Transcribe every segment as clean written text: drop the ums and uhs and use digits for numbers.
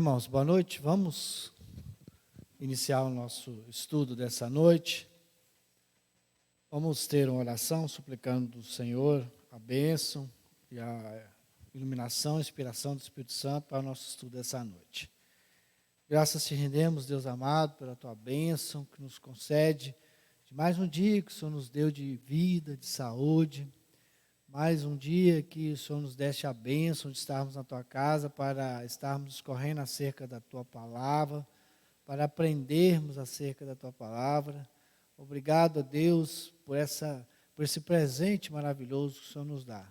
Irmãos, boa noite. Vamos iniciar o nosso estudo dessa noite. Vamos ter uma oração suplicando do Senhor a bênção e a iluminação, a inspiração do Espírito Santo para o nosso estudo dessa noite. Graças te rendemos, Deus amado, pela tua bênção que nos concede de mais um dia que o Senhor nos deu de vida, de saúde. Mais um dia que o Senhor nos deste a bênção de estarmos na Tua casa para estarmos discorrendo acerca da Tua palavra, para aprendermos acerca da Tua palavra. Obrigado a Deus por esse presente maravilhoso que o Senhor nos dá.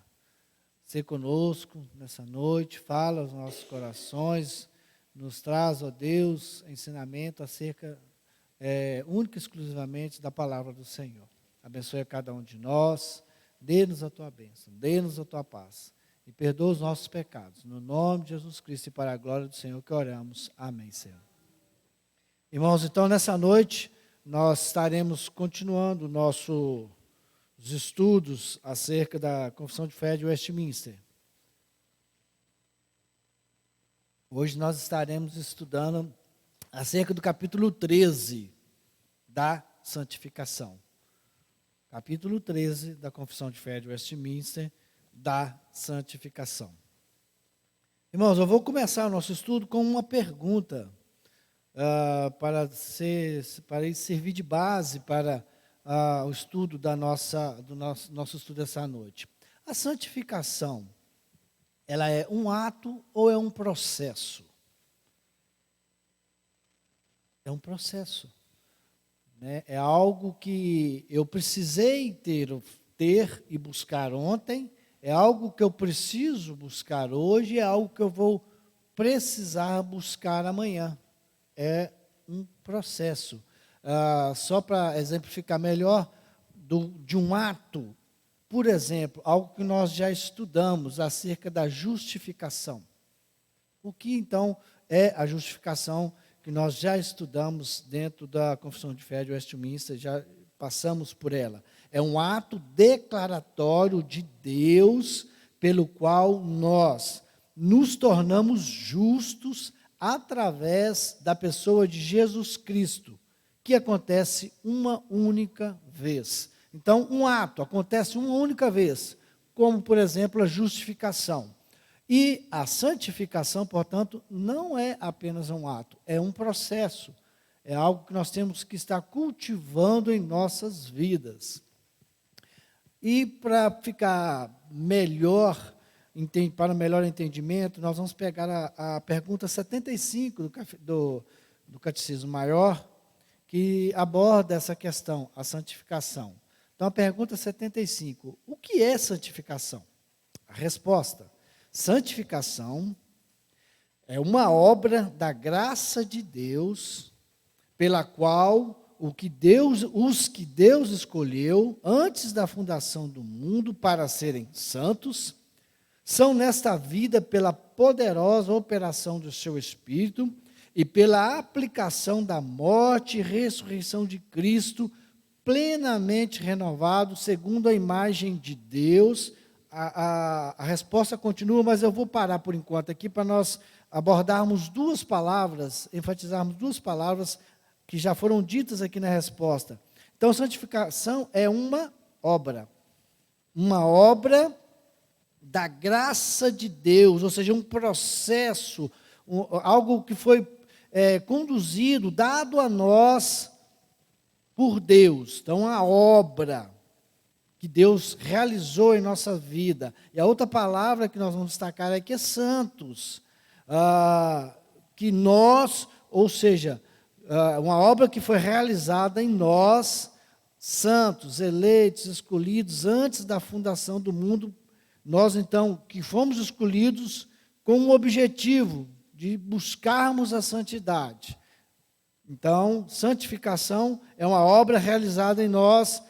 Ser conosco nessa noite, fala aos nossos corações, nos traz, ó Deus, ensinamento acerca, única e exclusivamente da palavra do Senhor. Abençoe a cada um de nós. Dê-nos a tua bênção, dê-nos a tua paz e perdoa os nossos pecados. No nome de Jesus Cristo e para a glória do Senhor que oramos. Amém, Senhor. Irmãos, então nessa noite nós estaremos continuando nossos estudos acerca da Confissão de Fé de Westminster. Hoje nós estaremos estudando acerca do capítulo 13 da santificação. Capítulo 13 da Confissão de Fé de Westminster, da santificação. Irmãos, eu vou começar o nosso estudo com uma pergunta, para servir de base para o estudo do nosso estudo dessa noite. A santificação, ela é um ato ou é um processo? É um processo. É algo que eu precisei ter e buscar ontem, é algo que eu preciso buscar hoje, é algo que eu vou precisar buscar amanhã. É um processo. Só para exemplificar melhor, de um ato, por exemplo, algo que nós já estudamos acerca da justificação. O que então é a justificação que nós já estudamos dentro da Confissão de Fé de Westminster, já passamos por ela. É um ato declaratório de Deus, pelo qual nós nos tornamos justos através da pessoa de Jesus Cristo, que acontece uma única vez. Então, um ato acontece uma única vez, como, por exemplo, a justificação. E a santificação, portanto, não é apenas um ato, é um processo. É algo que nós temos que estar cultivando em nossas vidas. E para ficar melhor, para melhor entendimento, nós vamos pegar a pergunta 75 do Catecismo Maior, que aborda essa questão, a santificação. Então, a pergunta 75, o que é santificação? A resposta: santificação é uma obra da graça de Deus, pela qual os que Deus escolheu antes da fundação do mundo para serem santos, são nesta vida, pela poderosa operação do seu Espírito e pela aplicação da morte e ressurreição de Cristo, plenamente renovados segundo a imagem de Deus. A resposta continua, mas eu vou parar por enquanto aqui para nós abordarmos duas palavras, enfatizarmos duas palavras que já foram ditas aqui na resposta. Então, santificação é uma obra da graça de Deus, ou seja, um processo, algo que foi conduzido, dado a nós por Deus. Então, a obra que Deus realizou em nossa vida. E a outra palavra que nós vamos destacar aqui é santos. Que nós, ou seja, uma obra que foi realizada em nós, santos, eleitos, escolhidos, antes da fundação do mundo. Nós, então, que fomos escolhidos com o objetivo de buscarmos a santidade. Então, santificação é uma obra realizada em nós,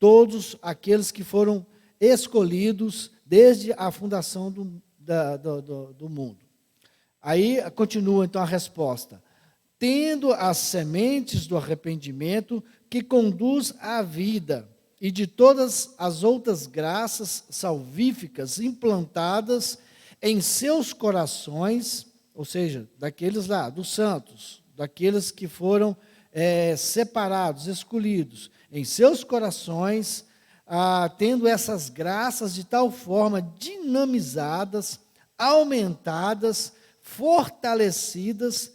todos aqueles que foram escolhidos desde a fundação do mundo. Aí continua então a resposta. Tendo as sementes do arrependimento que conduz à vida e de todas as outras graças salvíficas implantadas em seus corações, ou seja, daqueles lá, dos santos, daqueles que foram separados, escolhidos, em seus corações, tendo essas graças de tal forma dinamizadas, aumentadas, fortalecidas,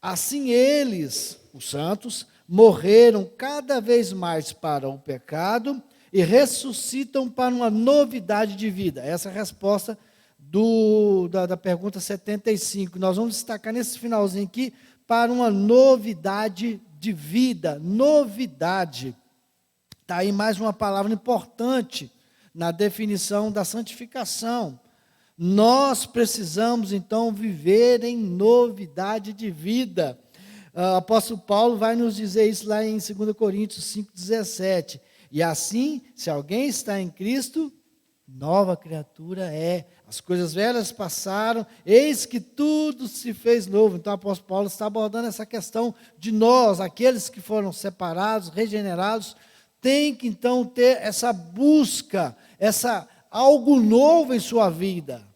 assim eles, os santos, morreram cada vez mais para o pecado e ressuscitam para uma novidade de vida. Essa é a resposta da pergunta 75. Nós vamos destacar nesse finalzinho aqui, para uma novidade de vida. Novidade. Está aí mais uma palavra importante na definição da santificação. Nós precisamos, então, viver em novidade de vida. O apóstolo Paulo vai nos dizer isso lá em 2 Coríntios 5,17. E assim, se alguém está em Cristo, nova criatura é. As coisas velhas passaram, eis que tudo se fez novo. Então o apóstolo Paulo está abordando essa questão de nós, aqueles que foram separados, regenerados, tem que então ter essa busca, algo novo em sua vida.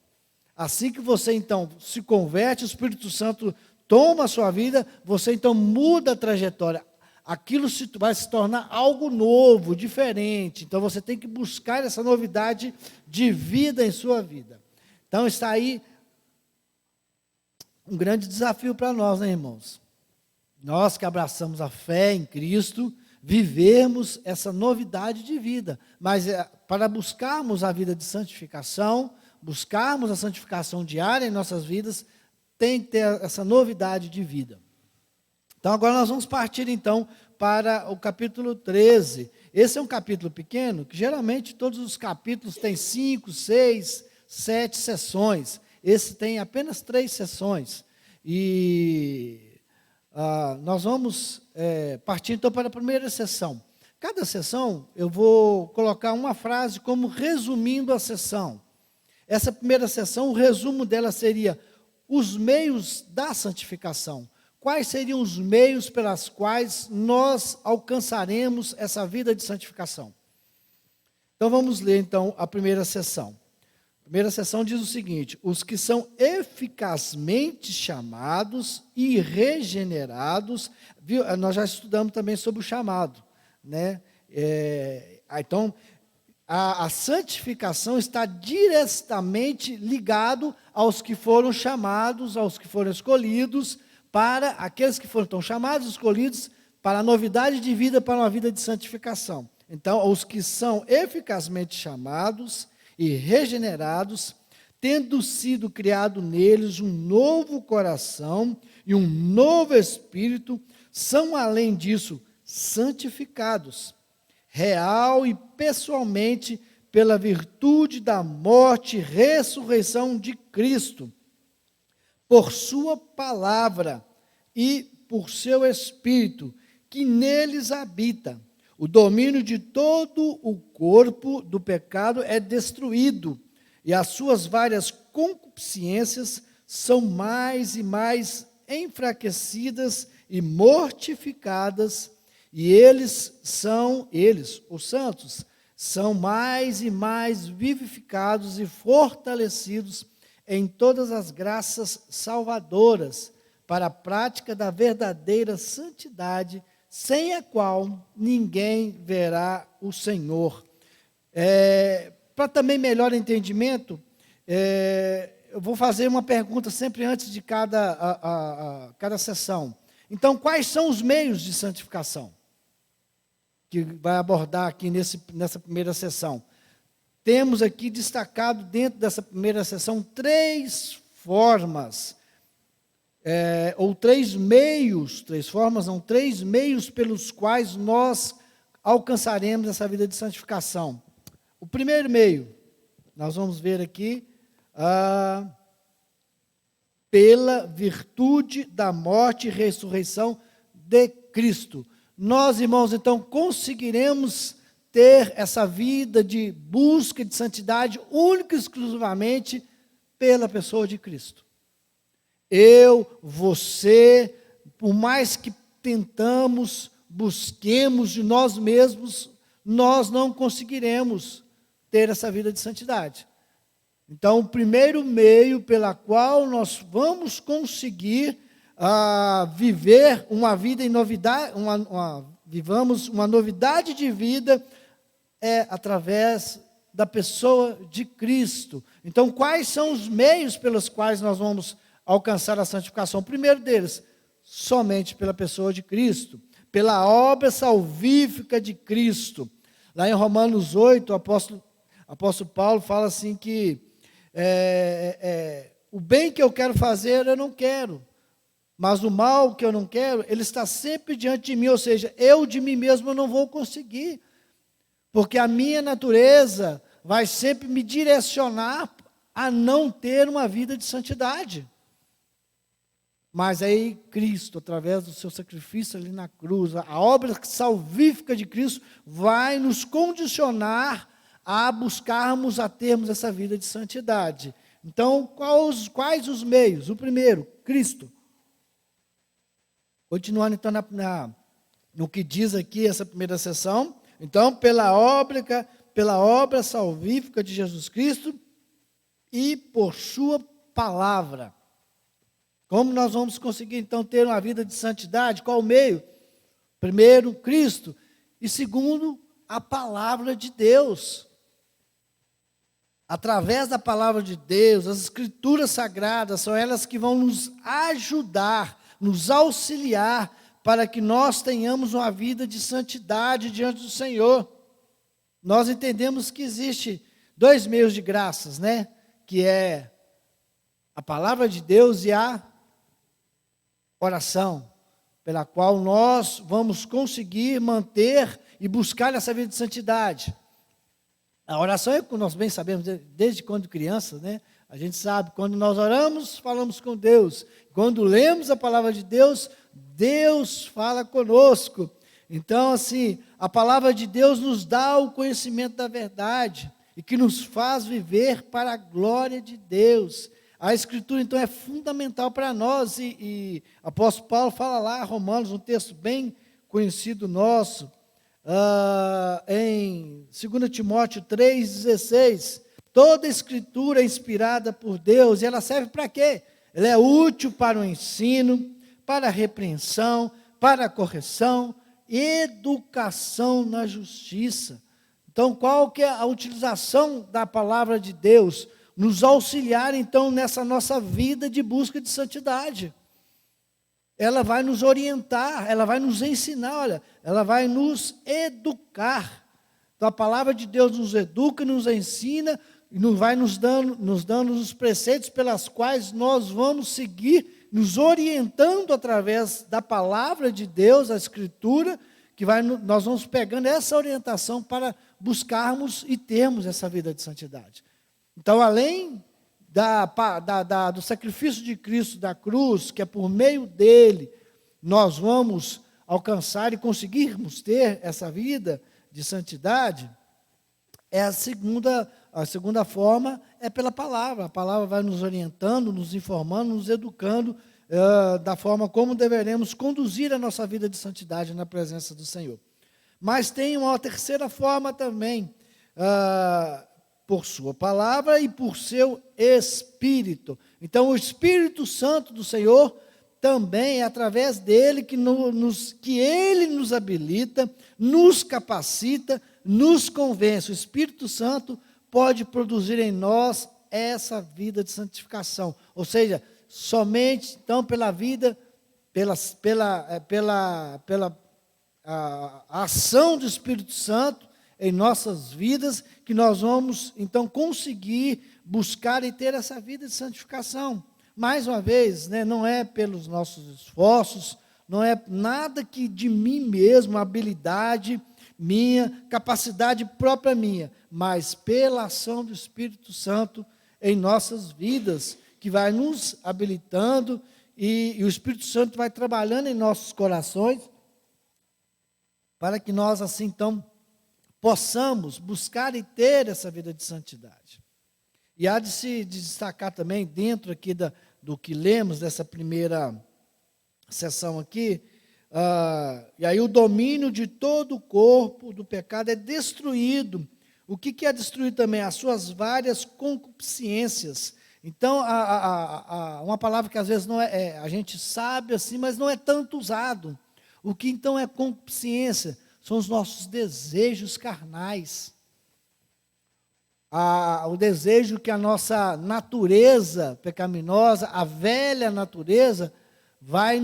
Assim que você então se converte, o Espírito Santo toma a sua vida, você então muda a trajetória. Aquilo vai se tornar algo novo, diferente. Então você tem que buscar essa novidade de vida em sua vida. Então está aí um grande desafio para nós, né, irmãos? Nós que abraçamos a fé em Cristo, vivermos essa novidade de vida. Mas para buscarmos a vida de santificação, buscarmos a santificação diária em nossas vidas, tem que ter essa novidade de vida. Então agora nós vamos partir então para o capítulo 13. Esse é um capítulo pequeno, que geralmente todos os capítulos têm 5, 6, 7 sessões. Esse tem apenas 3 sessões. E nós vamos partir então para a primeira sessão. Cada sessão eu vou colocar uma frase como resumindo a sessão. Essa primeira sessão, o resumo dela seria os meios da santificação. Quais seriam os meios pelas quais nós alcançaremos essa vida de santificação? Então vamos ler então a primeira sessão. A primeira sessão diz o seguinte: os que são eficazmente chamados e regenerados, viu? Nós já estudamos também sobre o chamado, né? Então a santificação está diretamente ligado aos que foram chamados, aos que foram escolhidos, para aqueles que foram chamados, escolhidos, para a novidade de vida, para uma vida de santificação. Então, os que são eficazmente chamados e regenerados, tendo sido criado neles um novo coração e um novo espírito, são, além disso, santificados, real e pessoalmente, pela virtude da morte e ressurreição de Cristo, por sua palavra e por seu Espírito, que neles habita. O domínio de todo o corpo do pecado é destruído, e as suas várias concupiscências são mais e mais enfraquecidas e mortificadas, e eles, os santos, são mais e mais vivificados e fortalecidos em todas as graças salvadoras, para a prática da verdadeira santidade, sem a qual ninguém verá o Senhor. Para também melhor entendimento, eu vou fazer uma pergunta sempre antes de cada sessão. Então, quais são os meios de santificação? Que vai abordar aqui nessa primeira sessão. Temos aqui destacado dentro dessa primeira sessão 3 formas, ou 3 meios, 3 formas, não, 3 meios pelos quais nós alcançaremos essa vida de santificação. O primeiro meio, nós vamos ver aqui, pela virtude da morte e ressurreição de Cristo. Nós, irmãos, então, conseguiremos ter essa vida de busca de santidade única e exclusivamente pela pessoa de Cristo. Eu, você, por mais que tentamos, busquemos de nós mesmos, nós não conseguiremos ter essa vida de santidade. Então, o primeiro meio pela qual nós vamos conseguir viver uma vida em novidade, vivamos uma novidade de vida é através da pessoa de Cristo. Então, quais são os meios pelos quais nós vamos alcançar a santificação? O primeiro deles, somente pela pessoa de Cristo, pela obra salvífica de Cristo. Lá em Romanos 8, o apóstolo Paulo fala assim que o bem que eu quero fazer, eu não quero. Mas o mal que eu não quero, ele está sempre diante de mim. Ou seja, eu de mim mesmo não vou conseguir. Porque a minha natureza vai sempre me direcionar a não ter uma vida de santidade. Mas aí Cristo, através do seu sacrifício ali na cruz, a obra salvífica de Cristo vai nos condicionar a buscarmos, a termos essa vida de santidade. Então, quais os meios? O primeiro, Cristo. Continuando então no que diz aqui essa primeira sessão. Então, pela obra salvífica de Jesus Cristo e por sua palavra. Como nós vamos conseguir, então, ter uma vida de santidade? Qual o meio? Primeiro, Cristo. E segundo, a palavra de Deus. Através da palavra de Deus, as escrituras sagradas, são elas que vão nos ajudar, nos auxiliar, para que nós tenhamos uma vida de santidade diante do Senhor. Nós entendemos que existe 2 meios de graças, né? Que é a palavra de Deus e a oração, pela qual nós vamos conseguir manter e buscar essa vida de santidade. A oração é, como nós bem sabemos, desde quando crianças, né? A gente sabe, quando nós oramos, falamos com Deus. Quando lemos a palavra de Deus, Deus fala conosco. Então, assim, a palavra de Deus nos dá o conhecimento da verdade e que nos faz viver para a glória de Deus. A Escritura, então, é fundamental para nós. E o apóstolo Paulo fala lá, Romanos, um texto bem conhecido nosso, em 2 Timóteo 3,16, toda a Escritura é inspirada por Deus, e ela serve para quê? Ela é útil para o ensino, para a repreensão, para a correção, educação na justiça. Então, qual que é a utilização da palavra de Deus? Nos auxiliar, então, nessa nossa vida de busca de santidade. Ela vai nos orientar, ela vai nos ensinar, olha, ela vai nos educar. Então, a palavra de Deus nos educa, nos ensina, e vai nos dando os preceitos pelas quais nós vamos seguir, nos orientando através da palavra de Deus, a Escritura, que nós vamos pegando essa orientação para buscarmos e termos essa vida de santidade. Então, além do sacrifício de Cristo da cruz, que é por meio dele, nós vamos alcançar e conseguirmos ter essa vida de santidade, a segunda forma é pela palavra. A palavra vai nos orientando, nos informando, nos educando da forma como deveremos conduzir a nossa vida de santidade na presença do Senhor. Mas tem uma terceira forma também, por sua palavra e por seu Espírito. Então, o Espírito Santo do Senhor também é através dele que ele nos habilita, nos capacita, nos convence. O Espírito Santo pode produzir em nós essa vida de santificação. Ou seja, somente então pela vida, pela ação do Espírito Santo em nossas vidas, que nós vamos então conseguir buscar e ter essa vida de santificação. Mais uma vez, né, não é pelos nossos esforços, não é nada que de mim mesmo, habilidade minha, capacidade própria minha, mas pela ação do Espírito Santo em nossas vidas, que vai nos habilitando e o Espírito Santo vai trabalhando em nossos corações, para que nós assim então possamos buscar e ter essa vida de santidade. E há de se destacar também, dentro aqui do que lemos dessa primeira sessão aqui, e aí o domínio de todo o corpo do pecado é destruído, O que quer destruir também? As suas várias concupiscências. Então, uma palavra que às vezes não a gente sabe assim, mas não é tanto usado. O que então é concupiscência? São os nossos desejos carnais. O desejo que a nossa natureza pecaminosa, a velha natureza, vai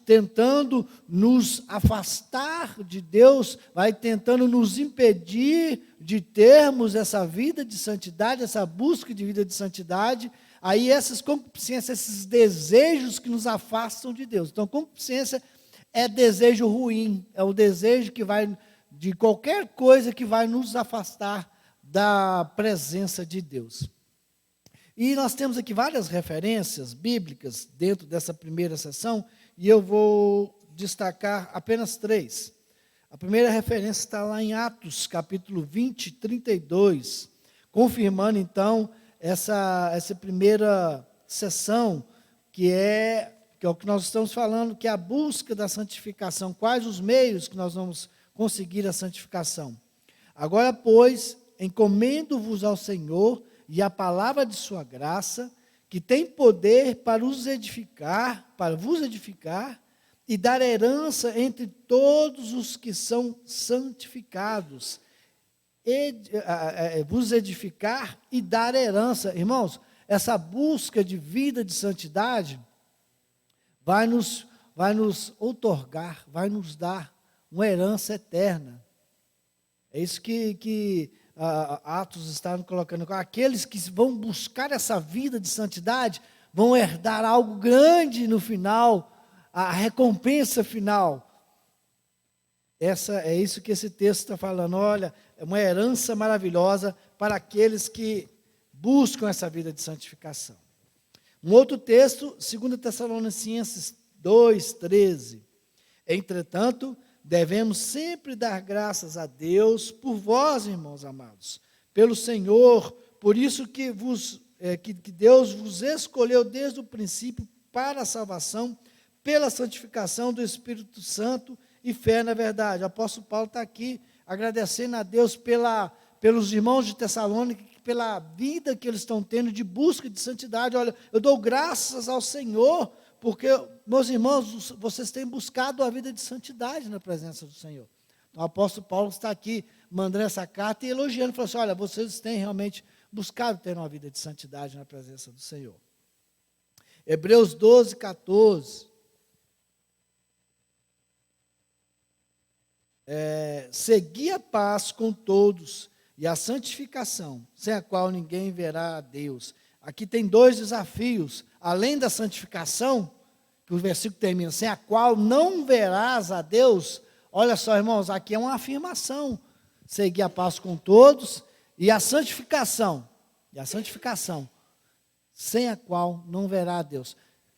tentando nos afastar de Deus, vai tentando nos impedir de termos essa vida de santidade, essa busca de vida de santidade. Aí essas concupiscências, esses desejos que nos afastam de Deus. Então, concupiscência é desejo ruim, é o desejo que vai de qualquer coisa que vai nos afastar da presença de Deus. E nós temos aqui várias referências bíblicas dentro dessa primeira sessão, e eu vou destacar apenas 3. A primeira referência está lá em Atos, capítulo 20, 32, confirmando então essa primeira sessão, que é o que nós estamos falando, que é a busca da santificação. Quais os meios que nós vamos conseguir a santificação? Agora, pois, encomendo-vos ao Senhor e a palavra de sua graça, que tem poder para vos edificar e dar herança entre todos os que são santificados. Vos edificar e dar herança. Irmãos, essa busca de vida de santidade vai nos outorgar, vai nos dar uma herança eterna. É isso que Atos está colocando. Aqueles que vão buscar essa vida de santidade vão herdar algo grande no final, a recompensa final. É isso que esse texto está falando. Olha, é uma herança maravilhosa para aqueles que buscam essa vida de santificação. Um outro texto, 2 Tessalonicenses 2:13. Entretanto, devemos sempre dar graças a Deus por vós, irmãos amados, pelo Senhor, por isso que Deus vos escolheu desde o princípio para a salvação, pela santificação do Espírito Santo e fé na verdade. O apóstolo Paulo está aqui agradecendo a Deus pelos irmãos de Tessalônica, pela vida que eles estão tendo de busca de santidade. Olha, eu dou graças ao Senhor, porque, meus irmãos, vocês têm buscado a vida de santidade na presença do Senhor. Então, o apóstolo Paulo está aqui mandando essa carta e elogiando, falando assim, olha, vocês têm realmente buscado ter uma vida de santidade na presença do Senhor. Hebreus 12:14. Segui a paz com todos e a santificação, sem a qual ninguém verá a Deus. Aqui tem 2 desafios, além da santificação, que o versículo termina, sem a qual não verás a Deus. Olha só, irmãos, aqui é uma afirmação, seguir a paz com todos e a santificação, sem a qual não verá a Deus.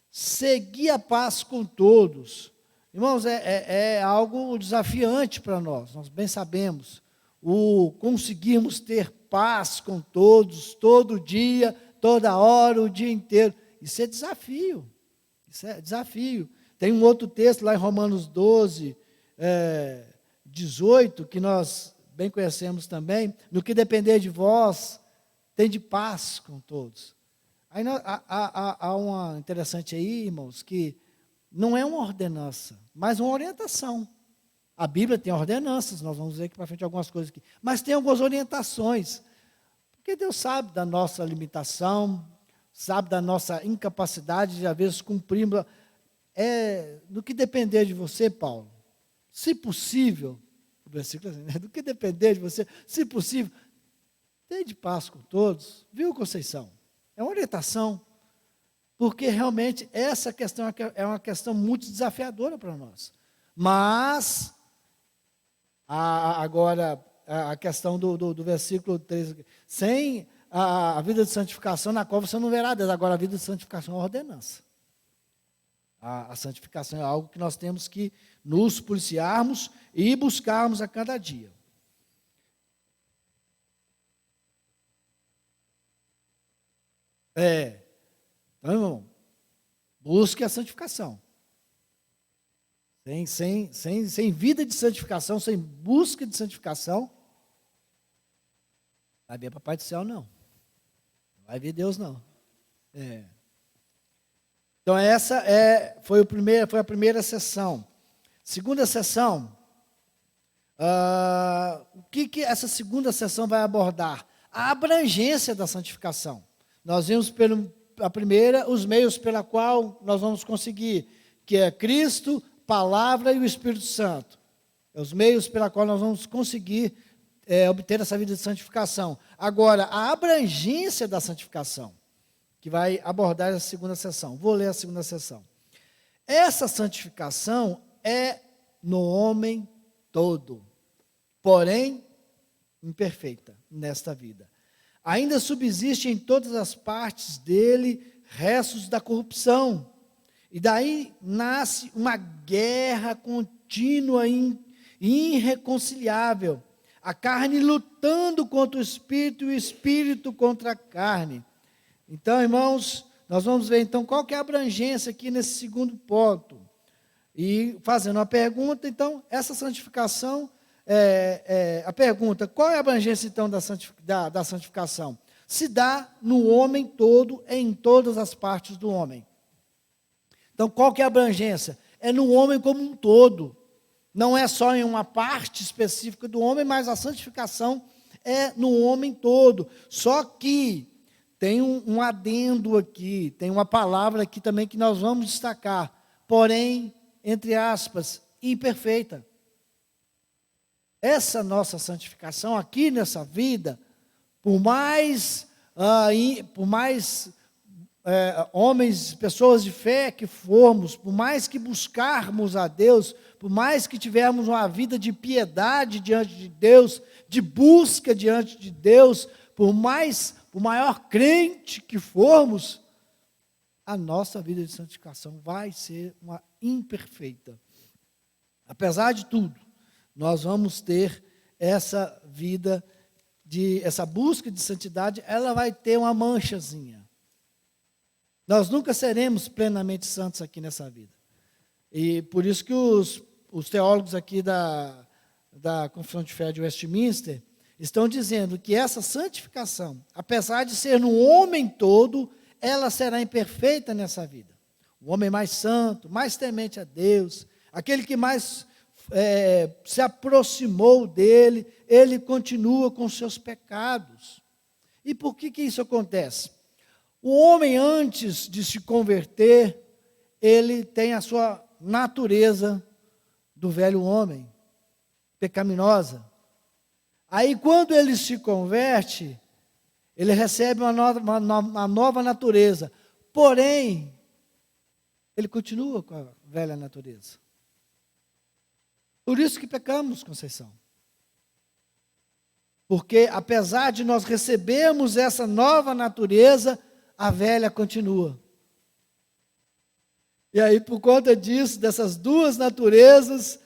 Seguir a paz com todos. Irmãos, é algo desafiante para nós bem sabemos, o conseguirmos ter paz com todos, todo dia, toda hora, o dia inteiro, isso é desafio, Tem um outro texto lá em Romanos 12, 18, que nós bem conhecemos também, no que depender de vós, tende paz com todos. Aí há uma interessante aí, irmãos, que não é uma ordenança, mas uma orientação. A Bíblia tem ordenanças, nós vamos ver aqui para frente algumas coisas aqui, mas tem algumas orientações, porque Deus sabe da nossa limitação, sabe da nossa incapacidade de, às vezes, cumprirmos. No que depender de você, Paulo, se possível, o versículo é assim, né? Do que depender de você, se possível, tenha de paz com todos, viu, Conceição? É uma orientação, porque realmente essa questão é uma questão muito desafiadora para nós. Mas, agora, a questão do versículo 13, sem a vida de santificação, na qual você não verá Deus. Agora, a vida de santificação é uma ordenança. A santificação é algo que nós temos que nos policiarmos e buscarmos a cada dia. Então, irmão, busque a santificação. Sem vida de santificação, sem busca de santificação, Vai ver Papai do Céu, não. Não vai ver Deus, não. Então, essa foi a primeira sessão. Segunda sessão, o que essa segunda sessão vai abordar? A abrangência da santificação. Nós vimos a primeira, os meios pela qual nós vamos conseguir, que é Cristo, Palavra e o Espírito Santo. É os meios pela qual nós vamos conseguir obter essa vida de santificação. Agora, a abrangência da santificação, que vai abordar essa segunda sessão. Vou ler a segunda sessão. Essa santificação é no homem todo, porém imperfeita nesta vida. Ainda subsiste em todas as partes dele restos da corrupção. E daí nasce uma guerra contínua e irreconciliável. A carne lutando contra o Espírito e o Espírito contra a carne. Então, irmãos, nós vamos ver então qual que é a abrangência aqui nesse segundo ponto. E fazendo uma pergunta, então, essa santificação, a pergunta, qual é a abrangência então da santificação? Se dá no homem todo, em todas as partes do homem. Então, qual que é a abrangência? É no homem como um todo. Não é só em uma parte específica do homem, mas a santificação é no homem todo. Só que tem um adendo aqui, tem uma palavra aqui também que nós vamos destacar. Porém, entre aspas, imperfeita. Essa nossa santificação aqui nessa vida, por mais homens, pessoas de fé que formos, por mais que buscarmos a Deus, por mais que tivermos uma vida de piedade diante de Deus, de busca diante de Deus, por maior crente que formos, a nossa vida de santificação vai ser uma imperfeita. Apesar de tudo, nós vamos ter essa vida, essa busca de santidade, ela vai ter uma manchazinha. Nós nunca seremos plenamente santos aqui nessa vida. E por isso que os teólogos aqui da Confissão de Fé de Westminster estão dizendo que essa santificação, apesar de ser no homem todo, ela será imperfeita nessa vida. O homem mais santo, mais temente a Deus, aquele que mais se aproximou dele, ele continua com seus pecados. E por que isso acontece? O homem, antes de se converter, ele tem a sua natureza do velho homem, pecaminosa. Aí, quando ele se converte, ele recebe uma nova natureza. Porém, ele continua com a velha natureza. Por isso que pecamos, Conceição. Porque, apesar de nós recebermos essa nova natureza, a velha continua. E aí, por conta disso, dessas duas naturezas,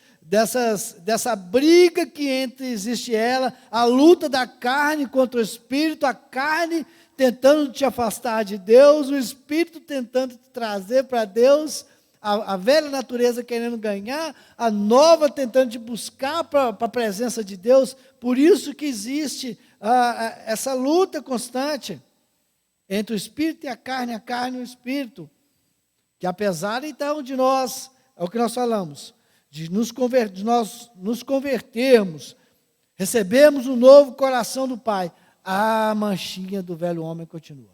dessa briga que existe ela, a luta da carne contra o Espírito, a carne tentando te afastar de Deus, o Espírito tentando te trazer para Deus, a velha natureza querendo ganhar, a nova tentando te buscar para a presença de Deus. Por isso que existe essa luta constante entre o Espírito e a carne e o Espírito. Que apesar, então, de nós, é o que nós falamos, de nós nos convertermos, recebemos um novo coração do Pai, a manchinha do velho homem continua.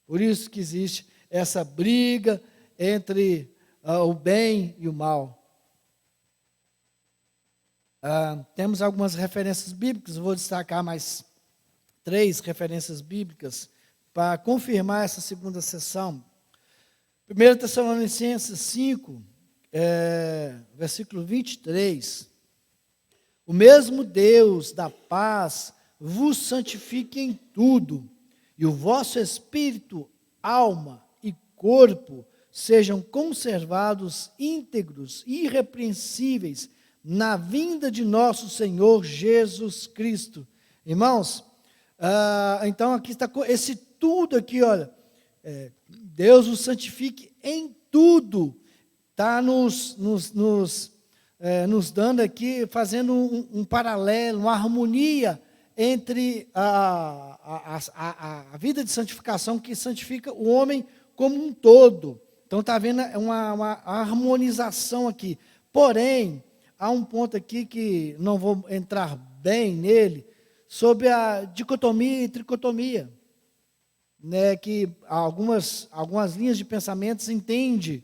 Por isso que existe essa briga entre o bem e o mal. Temos algumas referências bíblicas, vou destacar mais 3 referências bíblicas para confirmar essa segunda sessão. 1 Tessalonicenses 5, versículo 23. O mesmo Deus da paz vos santifique em tudo, e o vosso espírito, alma e corpo sejam conservados íntegros, irrepreensíveis, na vinda de nosso Senhor Jesus Cristo. Irmãos, então aqui está esse tudo aqui, olha, Deus os santifique em tudo, está nos dando aqui, fazendo um paralelo, uma harmonia entre a vida de santificação, que santifica o homem como um todo. Então, está havendo uma harmonização aqui. Porém, há um ponto aqui que não vou entrar bem nele, sobre a dicotomia e tricotomia, né, que algumas linhas de pensamentos entendem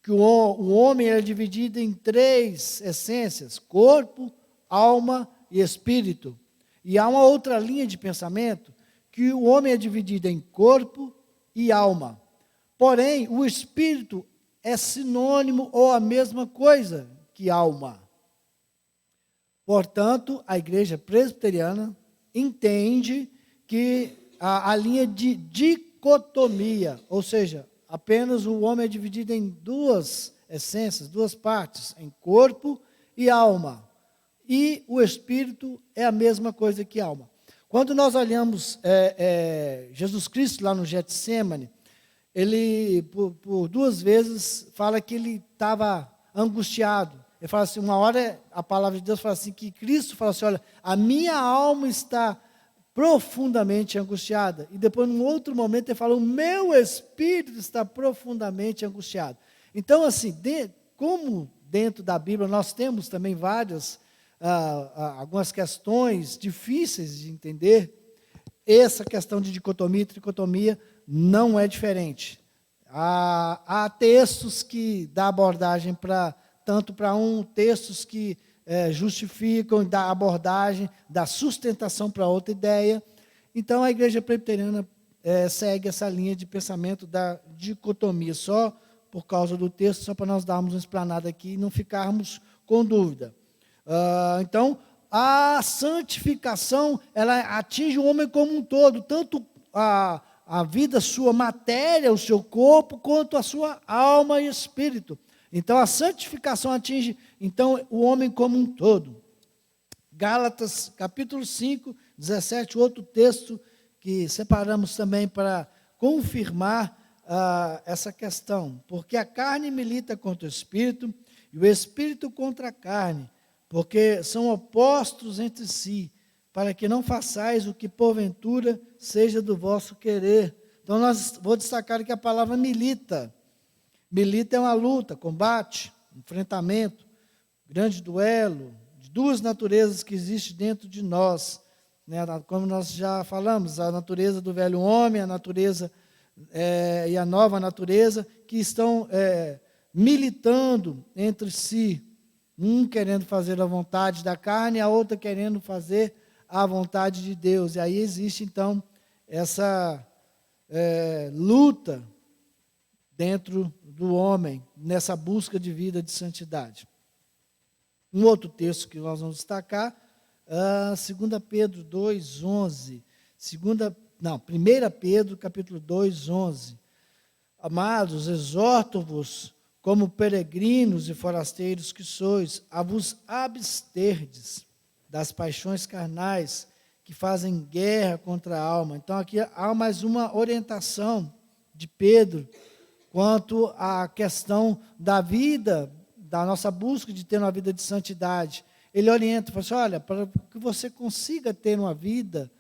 que o homem é dividido em 3 essências: corpo, alma e espírito. E há uma outra linha de pensamento que o homem é dividido em corpo e alma. Porém, o espírito é sinônimo ou a mesma coisa que alma. Portanto, a igreja presbiteriana entende que a linha de dicotomia, ou seja, apenas o homem é dividido em 2 essências, 2 partes, em corpo e alma. E o espírito é a mesma coisa que alma. Quando nós olhamos Jesus Cristo lá no Getsêmani, ele, por 2 vezes, fala que ele estava angustiado. Ele fala assim, uma hora a palavra de Deus fala assim, que Cristo fala assim, olha, a minha alma está profundamente angustiada. E depois, num outro momento, ele fala, o meu espírito está profundamente angustiado. Então, assim, como dentro da Bíblia nós temos também algumas questões difíceis de entender, essa questão de dicotomia e tricotomia não é diferente. Há textos que dão abordagem tanto para textos que justificam, dá abordagem, dá sustentação para outra ideia. Então, a igreja presbiteriana segue essa linha de pensamento da dicotomia, só por causa do texto, só para nós darmos uma explanada aqui e não ficarmos com dúvida. Então, a santificação, ela atinge o homem como um todo, tanto a vida, sua matéria, o seu corpo, quanto a sua alma e espírito. Então, a santificação atinge, então, o homem como um todo. Gálatas, capítulo 5, 17, outro texto que separamos também para confirmar essa questão. Porque a carne milita contra o espírito, e o espírito contra a carne, porque são opostos entre si, para que não façais o que porventura seja do vosso querer. Então, vou destacar aqui a palavra milita. Milita é uma luta, combate, enfrentamento, grande duelo, de 2 naturezas que existem dentro de nós. Né? Como nós já falamos, a natureza do velho homem, a natureza e a nova natureza, que estão militando entre si, um querendo fazer a vontade da carne, a outra querendo fazer a vontade de Deus. E aí existe, então, essa luta dentro do homem, nessa busca de vida de santidade. Um outro texto que nós vamos destacar, 2 Pedro 2:11. 1 Pedro, capítulo 2:11. Amados, exorto-vos, como peregrinos e forasteiros que sois, a vos absterdes das paixões carnais que fazem guerra contra a alma. Então, aqui há mais uma orientação de Pedro quanto à questão da vida, da nossa busca de ter uma vida de santidade. Ele orienta, fala assim, olha, para que você consiga ter uma vida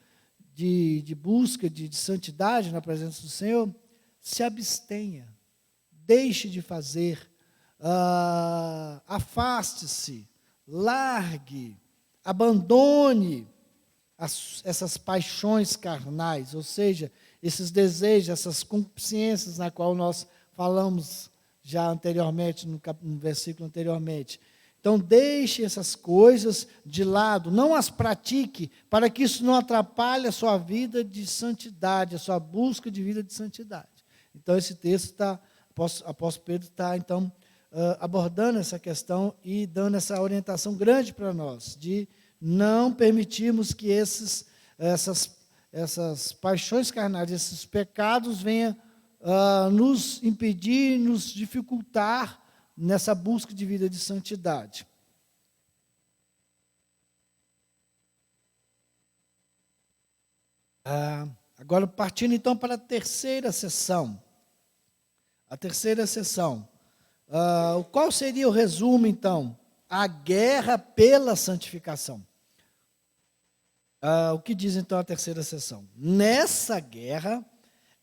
de busca de santidade na presença do Senhor, se abstenha, deixe de fazer, afaste-se, largue, abandone essas paixões carnais, ou seja, esses desejos, essas concupiscências na qual nós falamos já anteriormente, no versículo anteriormente. Então, deixe essas coisas de lado, não as pratique, para que isso não atrapalhe a sua vida de santidade, a sua busca de vida de santidade. Então, esse texto apóstolo Pedro está, então, abordando essa questão e dando essa orientação grande para nós, de não permitirmos que essas paixões carnais, esses pecados venham nos impedir, nos dificultar nessa busca de vida de santidade. Agora, partindo então para a terceira sessão. A terceira sessão. Qual seria o resumo, então? A guerra pela santificação. O que diz então a terceira seção? Nessa guerra,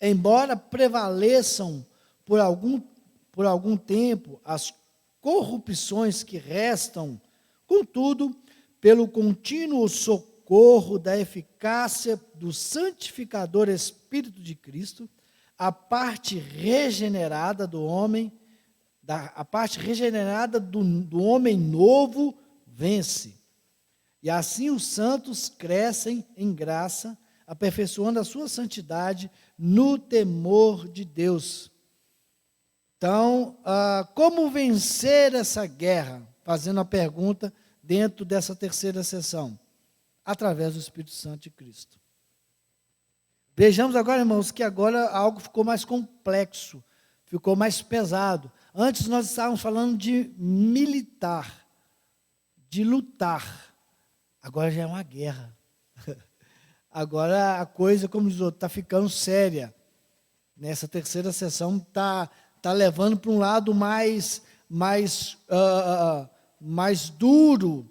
embora prevaleçam por algum tempo as corrupções que restam, contudo, pelo contínuo socorro da eficácia do santificador Espírito de Cristo, a parte regenerada do homem, do homem novo vence. E assim os santos crescem em graça, aperfeiçoando a sua santidade no temor de Deus. Então, como vencer essa guerra? Fazendo a pergunta dentro dessa terceira sessão. Através do Espírito Santo de Cristo. Vejamos agora, irmãos, que agora algo ficou mais complexo, ficou mais pesado. Antes nós estávamos falando de militar, de lutar. Agora já é uma guerra. Agora a coisa, como diz o outro, está ficando séria. Nessa terceira sessão está levando para um lado mais duro,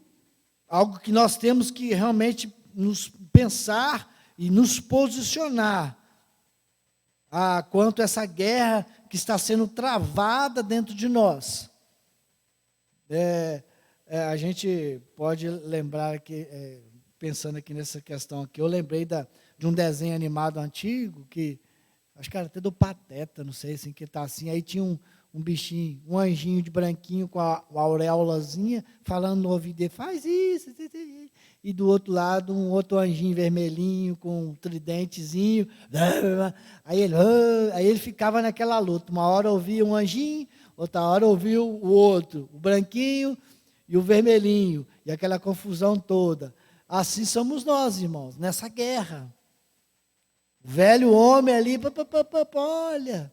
algo que nós temos que realmente nos pensar e nos posicionar quanto a essa guerra que está sendo travada dentro de nós. A gente pode lembrar que, pensando aqui nessa questão aqui, eu lembrei de um desenho animado antigo, que acho que era até do Pateta, não sei, assim, que está assim, aí tinha um bichinho, um anjinho de branquinho com a auréolazinha, falando no ouvido dele, faz isso, e do outro lado um outro anjinho vermelhinho com um tridentezinho, aí ele ficava naquela luta, uma hora ouvia um anjinho, outra hora ouvia o outro, o branquinho e o vermelhinho, e aquela confusão toda. Assim somos nós, irmãos, nessa guerra. O velho homem ali, olha,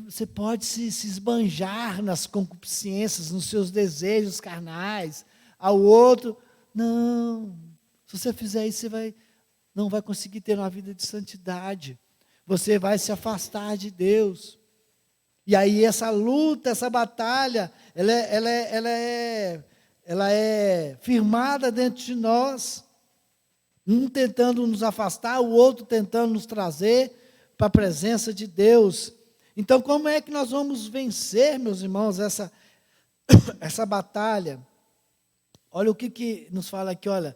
você pode se esbanjar nas concupiscências, nos seus desejos carnais, ao outro, não, se você fizer isso, você não vai conseguir ter uma vida de santidade, você vai se afastar de Deus. E aí essa luta, essa batalha, ela é firmada dentro de nós, um tentando nos afastar, o outro tentando nos trazer para a presença de Deus. Então, como é que nós vamos vencer, meus irmãos, essa batalha? Olha o que nos fala aqui, olha.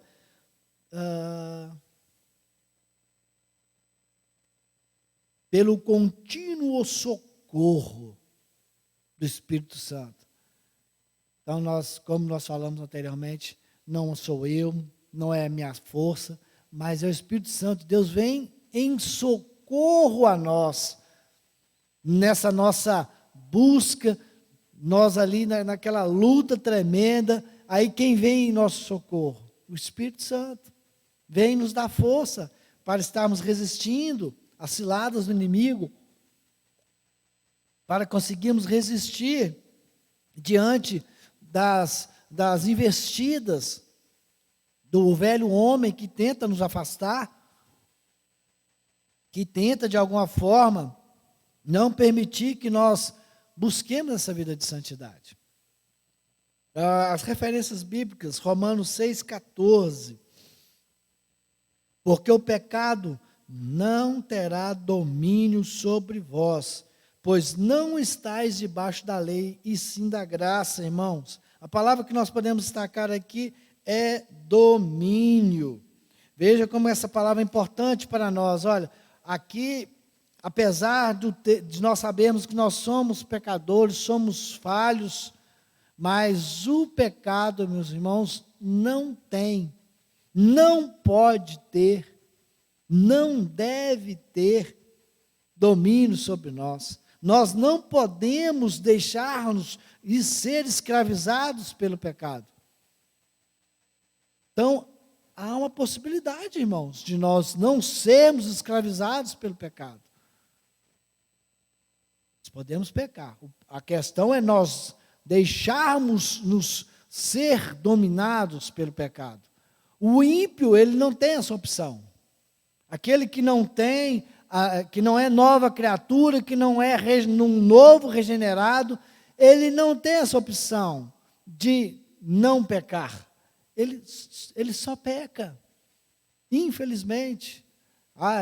Pelo contínuo socorro do Espírito Santo. Então, como nós falamos anteriormente, não sou eu, não é a minha força, mas é o Espírito Santo de Deus, vem em socorro a nós, nessa nossa busca, nós ali naquela luta tremenda, aí quem vem em nosso socorro? O Espírito Santo, vem nos dar força para estarmos resistindo às ciladas do inimigo, para conseguirmos resistir diante das investidas do velho homem que tenta nos afastar, que tenta de alguma forma não permitir que nós busquemos essa vida de santidade. As referências bíblicas, Romanos 6,14. Porque o pecado não terá domínio sobre vós, pois não estáis debaixo da lei, e sim da graça, irmãos. A palavra que nós podemos destacar aqui é domínio. Veja como essa palavra é importante para nós. Olha, aqui, apesar de nós sabermos que nós somos pecadores, somos falhos, mas o pecado, meus irmãos, não pode ter, não deve ter domínio sobre nós. Nós não podemos deixar-nos e ser escravizados pelo pecado. Então, há uma possibilidade, irmãos, de nós não sermos escravizados pelo pecado. Nós podemos pecar. A questão é nós deixarmos-nos ser dominados pelo pecado. O ímpio, ele não tem essa opção. Aquele que não tem, que não é nova criatura, que não é um novo regenerado, ele não tem essa opção de não pecar. Ele só peca. Infelizmente.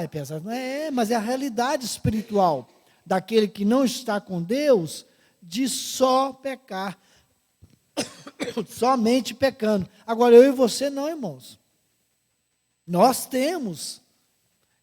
É pesado. Mas é a realidade espiritual daquele que não está com Deus, de só pecar. Somente pecando. Agora, eu e você não, irmãos. Nós temos.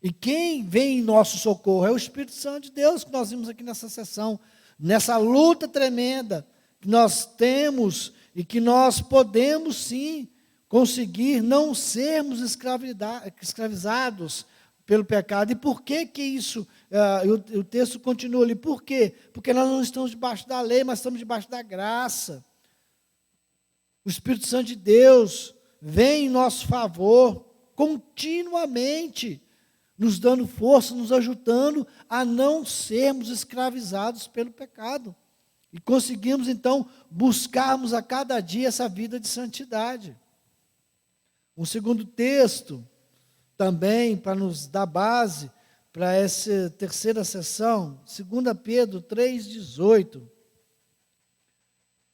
E quem vem em nosso socorro é o Espírito Santo de Deus, que nós vimos aqui nessa sessão, nessa luta tremenda que nós temos e que nós podemos sim conseguir não sermos escravizados pelo pecado. E por que isso? O texto continua ali. Por quê? Porque nós não estamos debaixo da lei, mas estamos debaixo da graça. O Espírito Santo de Deus vem em nosso favor continuamente, nos dando força, nos ajudando a não sermos escravizados pelo pecado. E conseguimos, então, buscarmos a cada dia essa vida de santidade. Um segundo texto, também, para nos dar base para essa terceira sessão, 2 Pedro 3,18.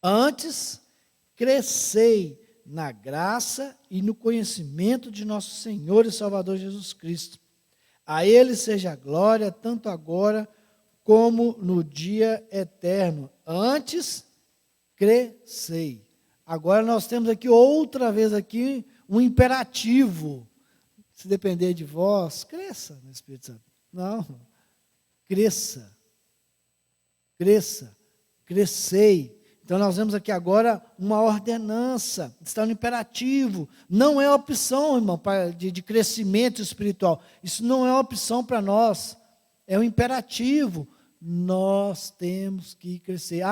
Antes, crescei na graça e no conhecimento de nosso Senhor e Salvador Jesus Cristo. A Ele seja a glória, tanto agora como no dia eterno. Antes, crescei. Agora nós temos aqui outra vez aqui um imperativo. Se depender de vós, cresça no Espírito Santo. Não, cresça. Cresça. Crescei. Então nós vemos aqui agora uma ordenança, está no imperativo. Não é opção, irmão, de crescimento espiritual. Isso não é opção para nós. É um imperativo. Nós temos que crescer.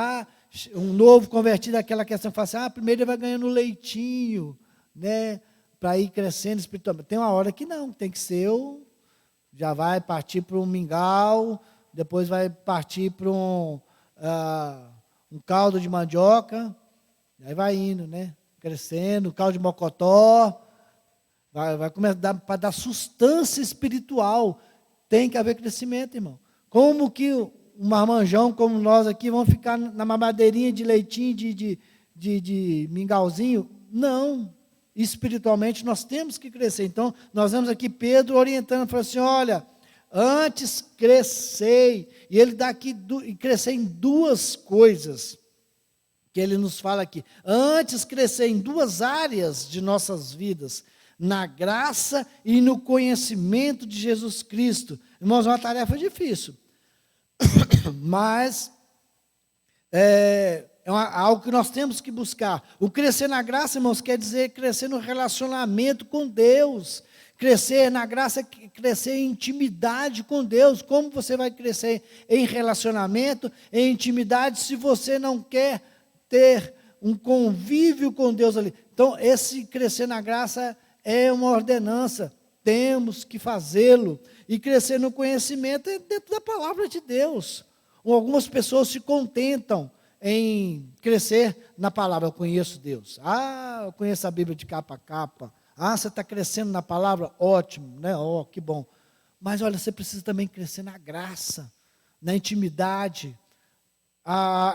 Um novo convertido, aquela questão, fala assim, primeiro ele vai ganhando leitinho, né, para ir crescendo espiritualmente. Tem uma hora que não, tem que ser, já vai partir para um mingau, depois vai partir para um caldo de mandioca, aí vai indo, né, crescendo, caldo de mocotó, vai começar para dar sustância espiritual. Tem que haver crescimento, irmão. Como que um marmanjão como nós aqui vamos ficar na mamadeirinha de leitinho, de mingauzinho? Não. Espiritualmente nós temos que crescer. Então, nós vemos aqui Pedro orientando, falando assim, olha, antes crescei. E ele dá aqui, crescer em duas coisas, que ele nos fala aqui. Antes crescer em duas áreas de nossas vidas, na graça e no conhecimento de Jesus Cristo. Irmãos, é uma tarefa difícil, mas é algo que nós temos que buscar. O crescer na graça, irmãos, quer dizer crescer no relacionamento com Deus. Crescer na graça, crescer em intimidade com Deus. Como você vai crescer em relacionamento, em intimidade, se você não quer ter um convívio com Deus ali? Então, esse crescer na graça é uma ordenança, temos que fazê-lo. E crescer no conhecimento é dentro da palavra de Deus. Algumas pessoas se contentam em crescer na palavra. Eu conheço Deus. Eu conheço a Bíblia de capa a capa. Você está crescendo na palavra? Ótimo, né? Que bom. Mas olha, você precisa também crescer na graça, na intimidade.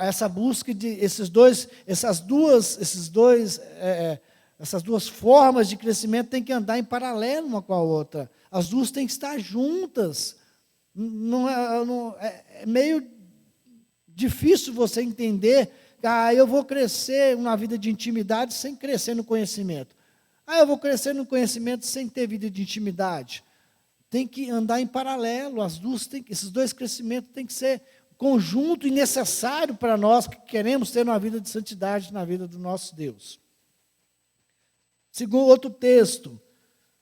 Essa busca de essas duas formas de crescimento têm que andar em paralelo uma com a outra. As duas têm que estar juntas. É meio difícil você entender, eu vou crescer na vida de intimidade sem crescer no conhecimento. Eu vou crescer no conhecimento sem ter vida de intimidade. Tem que andar em paralelo, esses dois crescimentos têm que ser conjunto e necessário para nós que queremos ter uma vida de santidade na vida do nosso Deus. Segundo outro texto,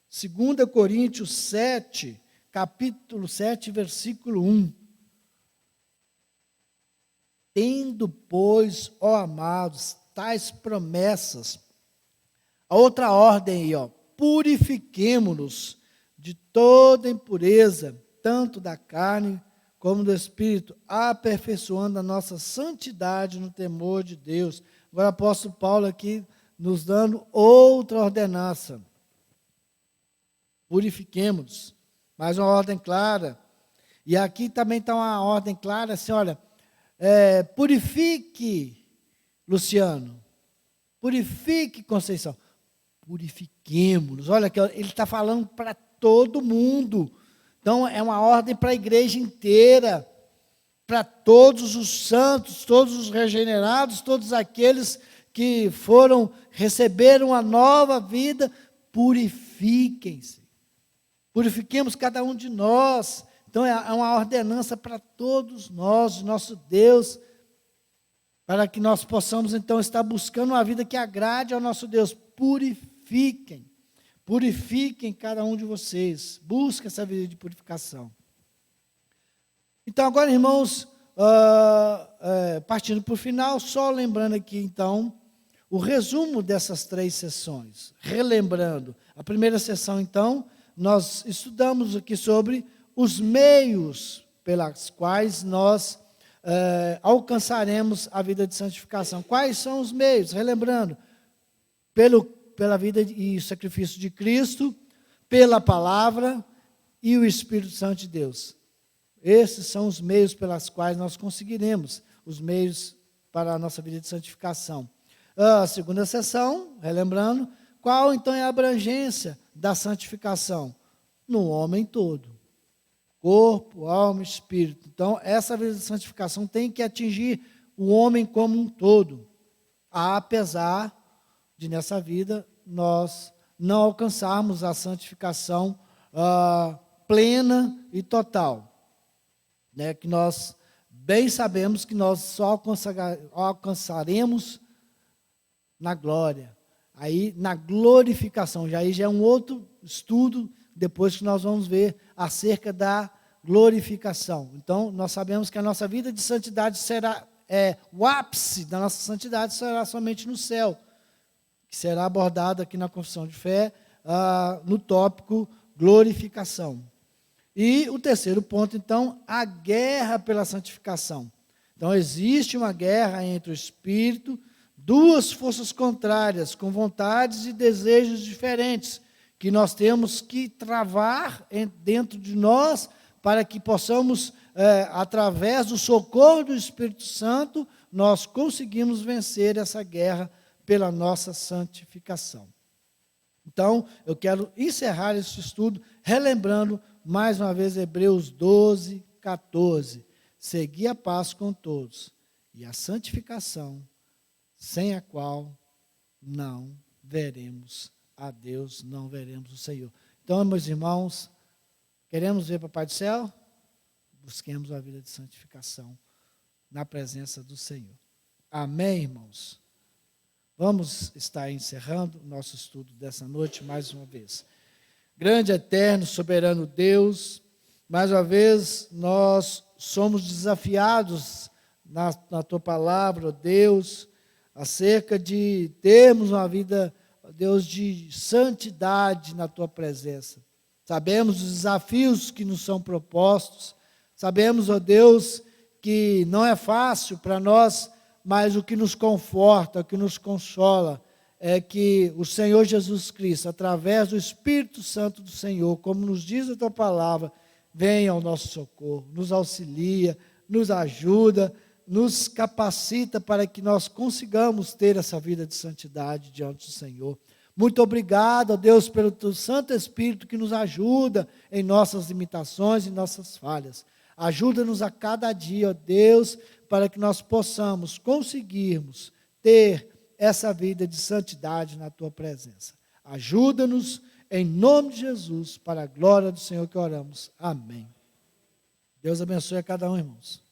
2 Coríntios 7, capítulo 7, versículo 1. Tendo, pois, ó amados, tais promessas, a outra ordem aí, purifiquemo-nos de toda impureza, tanto da carne como do espírito, aperfeiçoando a nossa santidade no temor de Deus. Agora o apóstolo Paulo aqui nos dando outra ordenança. Purifiquemo-nos. Mais uma ordem clara. E aqui também está uma ordem clara, assim, olha, purifique, Luciano. Purifique, Conceição. purifiquemo-nos. Olha aqui, ele está falando para todo mundo. Então, é uma ordem para a igreja inteira, para todos os santos, todos os regenerados, todos aqueles que receberam a nova vida, purifiquem-se. Purifiquemos cada um de nós. Então, é uma ordenança para todos nós, nosso Deus, para que nós possamos, então, estar buscando uma vida que agrade ao nosso Deus. Purifiquem cada um de vocês. Busque essa vida de purificação. Então, agora, irmãos, partindo para o final, só lembrando aqui, então, o resumo dessas 3 sessões. Relembrando, a primeira sessão, então, nós estudamos aqui sobre os meios pelas quais nós alcançaremos a vida de santificação. Quais são os meios? Relembrando, pela vida e sacrifício de Cristo, pela palavra e o Espírito Santo de Deus. Esses são os meios pelas quais nós conseguiremos, os meios para a nossa vida de santificação. A segunda sessão, relembrando, qual então é a abrangência da santificação? No homem todo. Corpo, alma e espírito. Então, essa vida de santificação tem que atingir o homem como um todo. Apesar de, nessa vida, nós não alcançarmos a santificação plena e total. Né, que nós bem sabemos que nós só alcançaremos na glória. Aí, na glorificação, já é um outro estudo, depois que nós vamos ver acerca da glorificação. Então, nós sabemos que a nossa vida de santidade será, o ápice da nossa santidade será somente no céu, que será abordado aqui na confissão de fé, no tópico glorificação. E o terceiro ponto, então, a guerra pela santificação. Então, existe uma guerra entre o Espírito, duas forças contrárias, com vontades e desejos diferentes, que nós temos que travar dentro de nós, para que possamos, através do socorro do Espírito Santo, nós conseguimos vencer essa guerra pela nossa santificação. Então, eu quero encerrar esse estudo relembrando mais uma vez Hebreus 12, 14. Segui a paz com todos e a santificação, sem a qual não veremos a Deus, não veremos o Senhor. Então, meus irmãos, queremos ver Papai do Céu? Busquemos a vida de santificação na presença do Senhor. Amém, irmãos? Vamos estar encerrando o nosso estudo dessa noite mais uma vez. Grande, eterno, soberano Deus, mais uma vez nós somos desafiados na Tua palavra, ó Deus, acerca de termos uma vida, ó Deus, de santidade na Tua presença. Sabemos os desafios que nos são propostos, sabemos, ó Deus, que não é fácil para nós, mas o que nos conforta, o que nos consola, é que o Senhor Jesus Cristo, através do Espírito Santo do Senhor, como nos diz a Tua palavra, venha ao nosso socorro, nos auxilia, nos ajuda, nos capacita para que nós consigamos ter essa vida de santidade diante do Senhor. Muito obrigado, ó Deus, pelo Teu Santo Espírito que nos ajuda em nossas limitações e nossas falhas. Ajuda-nos a cada dia, ó Deus, para que nós possamos conseguirmos ter essa vida de santidade na Tua presença. Ajuda-nos, em nome de Jesus, para a glória do Senhor que oramos. Amém. Deus abençoe a cada um, irmãos.